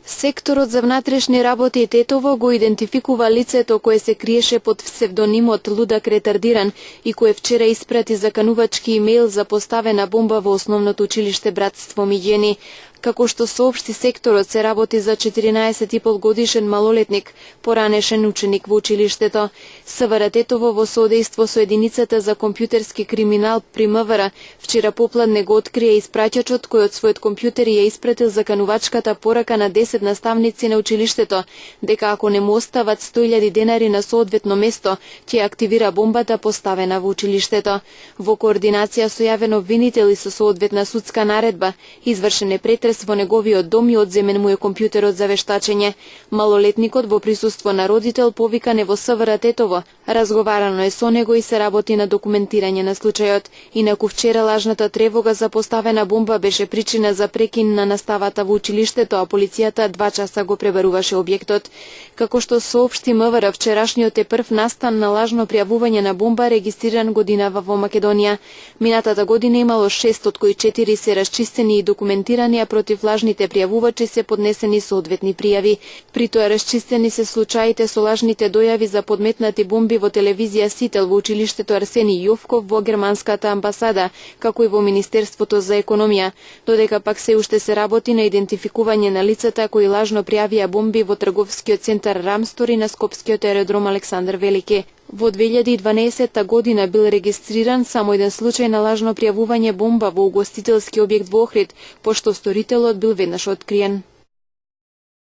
Секторот за внатрешни работи Тетово го идентификува лицето кое се криеше под псевдонимот Лудак ретардиран и кое вчера испрати заканувачки имејл за поставена бомба во основното училиште Братство Миѓени. Како што соопшти секторот, се работи за 14,5 годишен малолетник, поранешен ученик во училиштето. СВР Тетово во соодејство со единицата за компјутерски криминал при МВР вчера попладне го открие испраќачот кој од својот компјутер ја испратил заканувачката порака на 10 наставници на училиштето, дека ако не му остават 100.000 денари на соодветно место, ќе активира бомбата поставена во училиштето. Во координација со јавен обвинител и со соодветна судска наредба, извршен е претрес во неговиот дом и одземен му е компјутерот за вештачење. Малолетникот во присуство на родител повикан е во СВР Тетово. Разговарано е со него и се работи на документирање на случајот. Инаку вчера лажната тревога за поставена бомба беше причина за прекин на наставата во училиштето, а полицијата 2 часа го пребаруваше објектот. Како што соопшти МВР, вчерашниот е прв настан на лажно пријавување на бомба регистриран годинава во Македонија. Минатата година имало 6, од кои 4 се расчистени и документирани, а против лажните пријавувачи се поднесени соодветни пријави. При тоа расчистени се случаите со лажните дојави за подметнати бомби во телевизија Сител, во училиштето Арсени Јовков, во германската амбасада, како и во Министерството за економија, додека пак се уште се работи на идентификување на лицата кои лажно пријавија бомби во трговскиот центар Рамстор и на скопскиот аеродром Александар Велики. Во 2012 година бил регистриран само еден случај на лажно пријавување бомба во угостителски објект во Охрид, пошто сторителот бил веднаш откриен.